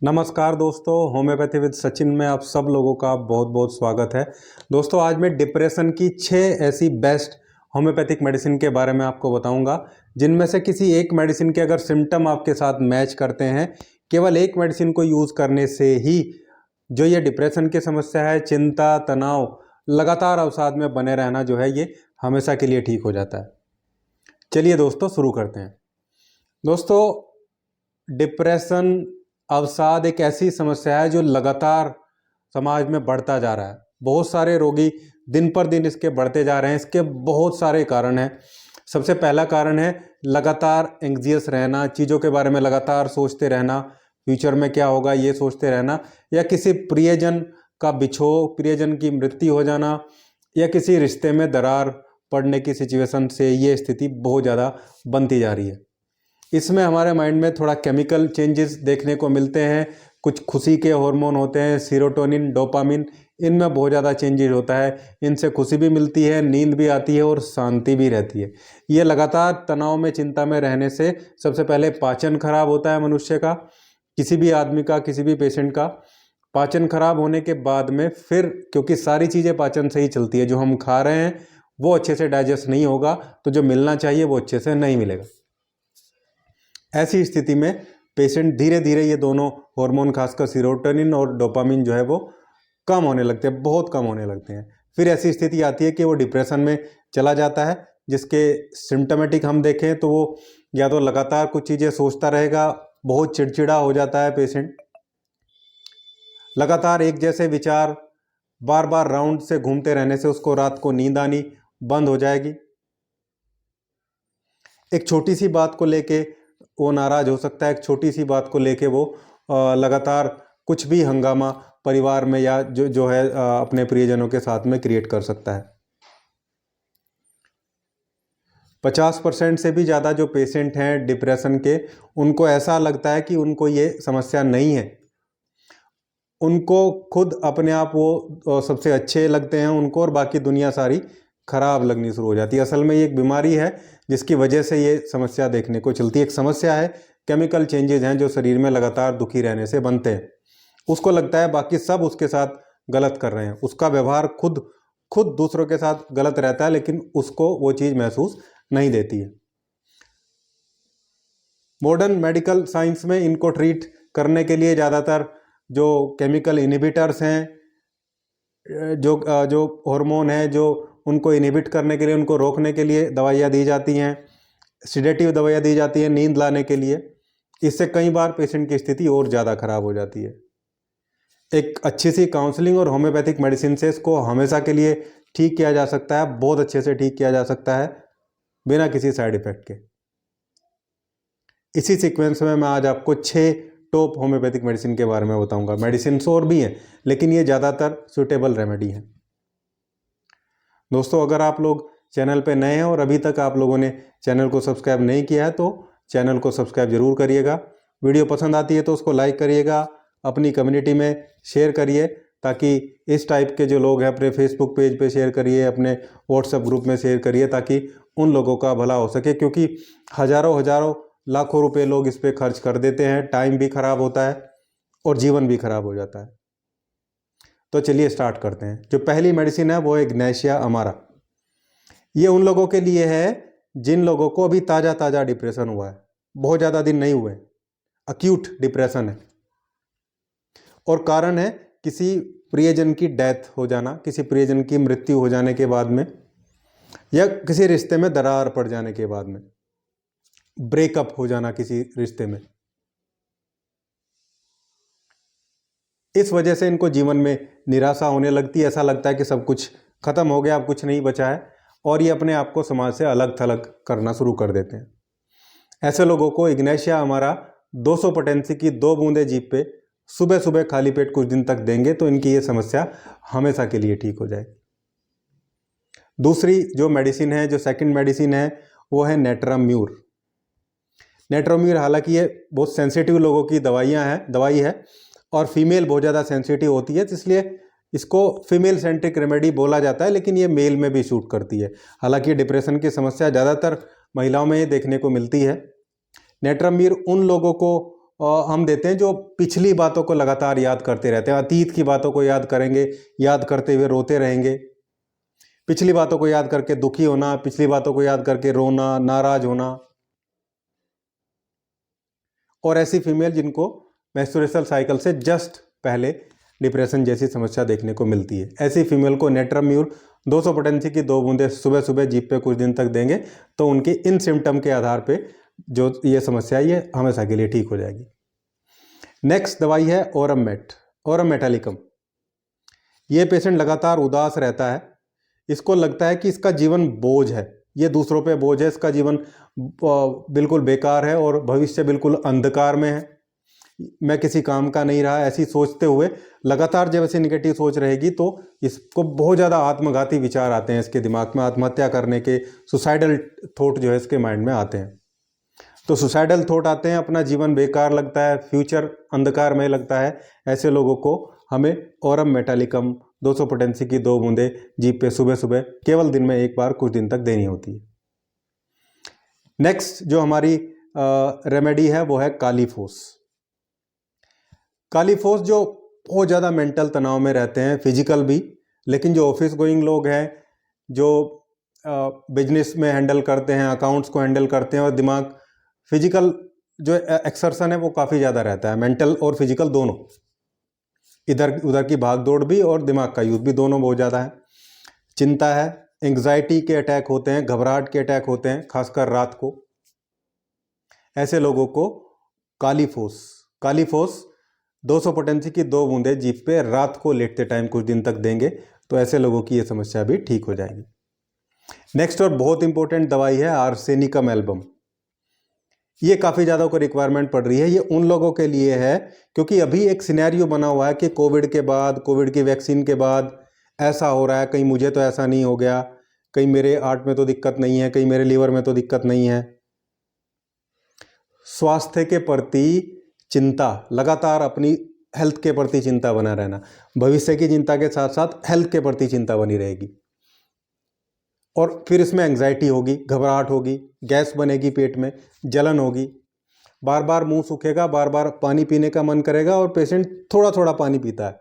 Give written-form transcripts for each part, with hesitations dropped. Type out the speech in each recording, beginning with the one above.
नमस्कार दोस्तों, homeopathy with Sachin में आप सब लोगों का बहुत बहुत स्वागत है। दोस्तों, आज मैं डिप्रेशन की 6 ऐसी बेस्ट होम्योपैथिक मेडिसिन के बारे में आपको बताऊंगा, जिनमें से किसी एक मेडिसिन के अगर सिम्टम आपके साथ मैच करते हैं, केवल एक मेडिसिन को यूज़ करने से ही जो ये डिप्रेशन की समस्या है, चिंता, तनाव, लगातार अवसाद में बने रहना जो है, ये हमेशा के लिए ठीक हो जाता है। चलिए दोस्तों, शुरू करते हैं। दोस्तों, डिप्रेशन, अवसाद एक ऐसी समस्या है जो लगातार समाज में बढ़ता जा रहा है। बहुत सारे रोगी दिन पर दिन इसके बढ़ते जा रहे हैं। इसके बहुत सारे कारण हैं। सबसे पहला कारण है लगातार एंग्जियस रहना, चीज़ों के बारे में लगातार सोचते रहना, फ्यूचर में क्या होगा ये सोचते रहना, या किसी प्रियजन का बिछोह, प्रियजन की मृत्यु हो जाना, या किसी रिश्ते में दरार पड़ने की सिचुएशन से ये स्थिति बहुत ज़्यादा बनती जा रही है। इसमें हमारे माइंड में थोड़ा केमिकल चेंजेस देखने को मिलते हैं। कुछ खुशी के हार्मोन होते हैं, सीरोटोनिन, डोपामिन, इनमें बहुत ज़्यादा चेंजेस होता है। इनसे खुशी भी मिलती है, नींद भी आती है और शांति भी रहती है। ये लगातार तनाव में, चिंता में रहने से सबसे पहले पाचन खराब होता है मनुष्य का, किसी भी आदमी का, किसी भी पेशेंट का। पाचन खराब होने के बाद में फिर, क्योंकि सारी चीज़ें पाचन से ही चलती है, जो हम खा रहे हैं वो अच्छे से डाइजेस्ट नहीं होगा, तो जो मिलना चाहिए वो अच्छे से नहीं मिलेगा। ऐसी स्थिति में पेशेंट धीरे धीरे ये दोनों हार्मोन, खासकर सीरोटोनिन और डोपामिन जो है वो कम होने लगते हैं, बहुत कम होने लगते हैं। फिर ऐसी स्थिति आती है कि वो डिप्रेशन में चला जाता है, जिसके सिम्टमेटिक हम देखें तो वो या तो लगातार कुछ चीज़ें सोचता रहेगा, बहुत चिड़चिड़ा हो जाता है पेशेंट, लगातार एक जैसे विचार बार बार राउंड से घूमते रहने से उसको रात को नींद आनी बंद हो जाएगी। एक छोटी सी बात को लेके वो नाराज़ हो सकता है, एक छोटी सी बात को लेके वो लगातार कुछ भी हंगामा परिवार में या जो है अपने प्रियजनों के साथ में क्रिएट कर सकता है। 50% से भी ज़्यादा जो पेशेंट हैं डिप्रेशन के, उनको ऐसा लगता है कि उनको ये समस्या नहीं है। उनको खुद अपने आप वो सबसे अच्छे लगते हैं उनको, और बाकी दुनिया सारी खराब लगनी शुरू हो जाती है। असल में ये एक बीमारी है जिसकी वजह से ये समस्या देखने को चलती है। एक समस्या है, केमिकल चेंजेज हैं जो शरीर में लगातार दुखी रहने से बनते हैं। उसको लगता है बाकी सब उसके साथ गलत कर रहे हैं, उसका व्यवहार खुद दूसरों के साथ गलत रहता है, लेकिन उसको वो चीज़ महसूस नहीं देती है। मॉडर्न मेडिकल साइंस में इनको ट्रीट करने के लिए ज़्यादातर जो केमिकल इनहिबिटर्स हैं, जो हार्मोन है जो उनको इनहिबिट करने के लिए, उनको रोकने के लिए दवाइयाँ दी जाती हैं, सिडेटिव दवाइयाँ दी जाती हैं नींद लाने के लिए। इससे कई बार पेशेंट की स्थिति और ज़्यादा खराब हो जाती है। एक अच्छी सी काउंसलिंग और होम्योपैथिक मेडिसिन से इसको हमेशा के लिए ठीक किया जा सकता है, बहुत अच्छे से ठीक किया जा सकता है, बिना किसी साइड इफ़ेक्ट के। इसी सीक्वेंस में मैं आज आपको 6 टॉप होम्योपैथिक मेडिसिन के बारे में बताऊंगा। मेडिसिन और भी हैं, लेकिन ये ज़्यादातर सूटेबल रेमेडी हैं। दोस्तों, अगर आप लोग चैनल पे नए हैं और अभी तक आप लोगों ने चैनल को सब्सक्राइब नहीं किया है, तो चैनल को सब्सक्राइब जरूर करिएगा। वीडियो पसंद आती है तो उसको लाइक करिएगा, अपनी कम्युनिटी में शेयर करिए, ताकि इस टाइप के जो लोग हैं अपने फेसबुक पेज पे शेयर करिए, अपने व्हाट्सएप ग्रुप में शेयर करिए, ताकि उन लोगों का भला हो सके। क्योंकि हज़ारों लाखों रुपए लोग इस पर खर्च कर देते हैं, टाइम भी खराब होता है और जीवन भी खराब हो जाता है। तो चलिए स्टार्ट करते हैं। जो पहली मेडिसिन है वो है इग्नेशिया अमारा। ये उन लोगों के लिए है जिन लोगों को अभी ताज़ा डिप्रेशन हुआ है, बहुत ज़्यादा दिन नहीं हुए, अक्यूट डिप्रेशन है, और कारण है किसी प्रियजन की डेथ हो जाना, किसी प्रियजन की मृत्यु हो जाने के बाद में, या किसी रिश्ते में दरार पड़ जाने के बाद में, ब्रेकअप हो जाना किसी रिश्ते में। इस वजह से इनको जीवन में निराशा होने लगती है, ऐसा लगता है कि सब कुछ खत्म हो गया, अब कुछ नहीं बचा है, और ये अपने आप को समाज से अलग थलग करना शुरू कर देते हैं। ऐसे लोगों को इग्नेशिया अमारा 200 पोटेंसी की 2 बूंदे जीभ पे सुबह सुबह खाली पेट कुछ दिन तक देंगे तो इनकी ये समस्या हमेशा के लिए ठीक हो जाएगी। दूसरी जो मेडिसिन है, जो सेकंड मेडिसिन है, वो है नेट्राम्यूर। नेट्राम्यूर हालांकि ये बहुत सेंसिटिव लोगों की दवाई है, और फीमेल बहुत ज़्यादा सेंसिटिव होती है, इसलिए इसको फीमेल सेंट्रिक रेमेडी बोला जाता है, लेकिन ये मेल में भी शूट करती है। हालांकि डिप्रेशन की समस्या ज़्यादातर महिलाओं में ही देखने को मिलती है। नेट्राम्यूर उन लोगों को हम देते हैं जो पिछली बातों को लगातार याद करते रहते हैं। अतीत की बातों को याद करेंगे, याद करते हुए रोते रहेंगे। पिछली बातों को याद करके दुखी होना, पिछली बातों को याद करके रोना, नाराज होना। और ऐसी फीमेल जिनको मेंस्ट्रुअल साइकिल से जस्ट पहले डिप्रेशन जैसी समस्या देखने को मिलती है, ऐसी फीमेल को नेट्रम्यूर 200 पोटेंसी की 2 बूंदें सुबह सुबह जीभ पे कुछ दिन तक देंगे तो उनकी इन सिम्टम के आधार पे जो ये समस्या है ये हमेशा के लिए ठीक हो जाएगी। नेक्स्ट दवाई है ओरममेट, ओरम मेटालिकम। ये पेशेंट लगातार उदास रहता है, इसको लगता है कि इसका जीवन बोझ है, ये दूसरों पे बोझ है, इसका जीवन बिल्कुल बेकार है और भविष्य बिल्कुल अंधकार में है, मैं किसी काम का नहीं रहा, ऐसी सोचते हुए लगातार जब ऐसी निगेटिव सोच रहेगी तो इसको बहुत ज़्यादा आत्मघाती विचार आते हैं इसके दिमाग में, आत्महत्या करने के सुसाइडल थॉट जो है इसके माइंड में आते हैं। तो सुसाइडल थॉट आते हैं, अपना जीवन बेकार लगता है, फ्यूचर अंधकार में लगता है, ऐसे लोगों को हमें ओरम मेटालिकम 200 पोटेंसी की 2 बूंदें जीभ पे सुबह सुबह केवल दिन में एक बार कुछ दिन तक देनी होती है। नेक्स्ट जो हमारी रेमेडी है वो है कालीफोस। कालीफोस जो बहुत ज़्यादा मेंटल तनाव में रहते हैं, फिजिकल भी, लेकिन जो ऑफिस गोइंग लोग हैं, जो बिजनेस में हैंडल करते हैं, अकाउंट्स को हैंडल करते हैं और दिमाग फिजिकल जो एक्सर्शन है वो काफ़ी ज़्यादा रहता है, मेंटल और फिजिकल दोनों, इधर उधर की भाग दौड़ भी और दिमाग का यूज भी दोनों बहुत ज़्यादा है। चिंता है, एंग्जाइटी के अटैक होते हैं, घबराहट के अटैक होते हैं खासकर रात को, ऐसे लोगों को कालीफोस 200 पोटेंसी की 2 बूंदें जीभ पे रात को लेटते टाइम कुछ दिन तक देंगे तो ऐसे लोगों की ये समस्या भी ठीक हो जाएगी। नेक्स्ट और बहुत इंपॉर्टेंट दवाई है आर्सेनिकम एल्बम। ये काफ़ी ज़्यादा को रिक्वायरमेंट पड़ रही है, ये उन लोगों के लिए है क्योंकि अभी एक सिनेरियो बना हुआ है कि कोविड के बाद, कोविड की वैक्सीन के बाद ऐसा हो रहा है, कहीं मुझे तो ऐसा नहीं हो गया, कहीं मेरे हार्ट में तो दिक्कत नहीं है, कहीं मेरे लीवर में तो दिक्कत नहीं है। स्वास्थ्य के प्रति चिंता, लगातार अपनी हेल्थ के प्रति चिंता बना रहना, भविष्य की चिंता के साथ साथ हेल्थ के प्रति चिंता बनी रहेगी और फिर इसमें एंग्जाइटी होगी, घबराहट होगी, गैस बनेगी पेट में, जलन होगी, बार बार मुंह सूखेगा, बार बार पानी पीने का मन करेगा और पेशेंट थोड़ा थोड़ा पानी पीता है,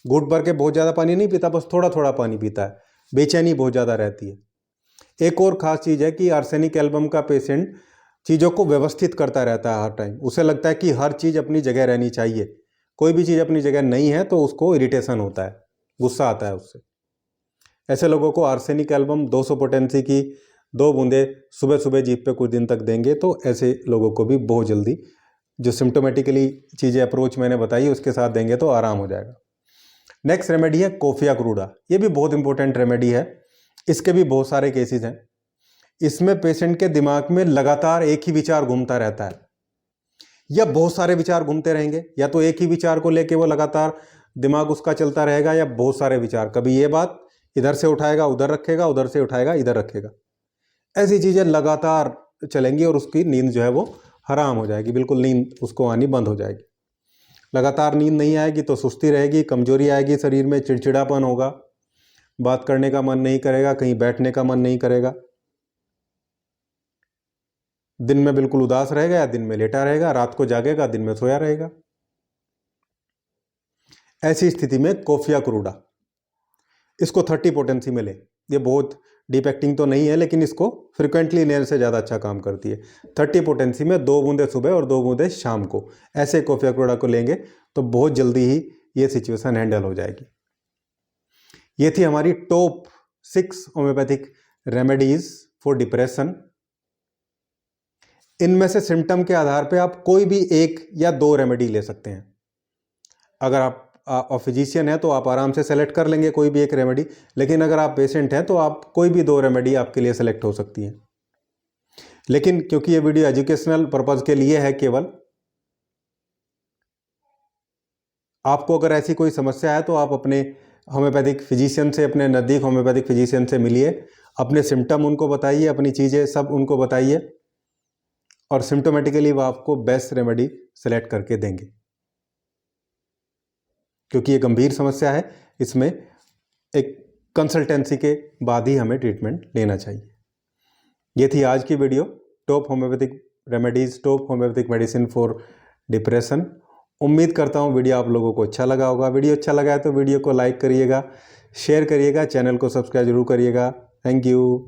घूंट भर के बहुत ज़्यादा पानी नहीं पीता, बस थोड़ा थोड़ा पानी पीता है, बेचैनी बहुत ज़्यादा रहती है। एक और ख़ास चीज़ है कि आर्सेनिक एल्बम का पेशेंट चीज़ों को व्यवस्थित करता रहता है हर टाइम, उसे लगता है कि हर चीज़ अपनी जगह रहनी चाहिए, कोई भी चीज़ अपनी जगह नहीं है तो उसको इरिटेशन होता है, गुस्सा आता है उससे। ऐसे लोगों को आर्सेनिक एल्बम 200 पोटेंसी की 2 बूंदें सुबह सुबह जीभ पे कुछ दिन तक देंगे तो ऐसे लोगों को भी बहुत जल्दी जो सिम्टोमेटिकली चीज़ें अप्रोच मैंने बताई उसके साथ देंगे तो आराम हो जाएगा। नेक्स्ट रेमेडी है कोफिया क्रूडा। ये भी बहुत इंपॉर्टेंट रेमेडी है, इसके भी बहुत सारे केसेस हैं। इसमें पेशेंट के दिमाग में लगातार एक ही विचार घूमता रहता है या बहुत सारे विचार घूमते रहेंगे, या तो एक ही विचार को लेके वो लगातार दिमाग उसका चलता रहेगा या बहुत सारे विचार, कभी ये बात इधर से उठाएगा उधर रखेगा, उधर से उठाएगा इधर रखेगा, ऐसी चीज़ें लगातार चलेंगी और उसकी नींद जो है वो हराम हो जाएगी, बिल्कुल नींद उसको आनी बंद हो जाएगी। लगातार नींद नहीं आएगी तो सुस्ती रहेगी, कमजोरी आएगी शरीर में, चिड़चिड़ापन होगा, बात करने का मन नहीं करेगा, कहीं बैठने का मन नहीं करेगा, दिन में बिल्कुल उदास रहेगा या दिन में लेटा रहेगा, रात को जागेगा दिन में सोया रहेगा। ऐसी स्थिति में कोफिया क्रूडा, इसको 30 पोटेंसी में ले, ये बहुत डीप एक्टिंग तो नहीं है लेकिन इसको फ्रिक्वेंटली लेने से ज़्यादा अच्छा काम करती है। 30 पोटेंसी में 2 बूंदें सुबह और 2 बूंदें शाम को, ऐसे कोफिया क्रूडा को लेंगे तो बहुत जल्दी ही ये सिचुएशन हैंडल हो जाएगी। ये थी हमारी top 6 homeopathic remedies for depression. इनमें से सिम्टम के आधार पे आप कोई भी 1 या 2 रेमेडी ले सकते हैं। अगर आप फिजिशियन है तो आप आराम से सेलेक्ट कर लेंगे कोई भी 1 रेमेडी, लेकिन अगर आप पेशेंट हैं तो आप कोई भी 2 रेमेडी आपके लिए सेलेक्ट हो सकती हैं। लेकिन क्योंकि ये वीडियो एजुकेशनल पर्पज़ के लिए है केवल, आपको अगर ऐसी कोई समस्या है तो आप अपने होम्योपैथिक फिजिशियन से, अपने नज़दीक होम्योपैथिक फिजिशियन से मिलिए, अपने सिम्टम उनको बताइए, अपनी चीज़ें सब उनको बताइए और सिम्टोमेटिकली वो आपको बेस्ट रेमेडी सेलेक्ट करके देंगे। क्योंकि ये गंभीर समस्या है, इसमें एक कंसल्टेंसी के बाद ही हमें ट्रीटमेंट लेना चाहिए। ये थी आज की video, top homeopathic remedies, top homeopathic medicine for depression. उम्मीद करता हूँ वीडियो आप लोगों को अच्छा लगा होगा। वीडियो अच्छा लगा है तो वीडियो को लाइक करिएगा, शेयर करिएगा, चैनल को सब्सक्राइब जरूर करिएगा। Thank you.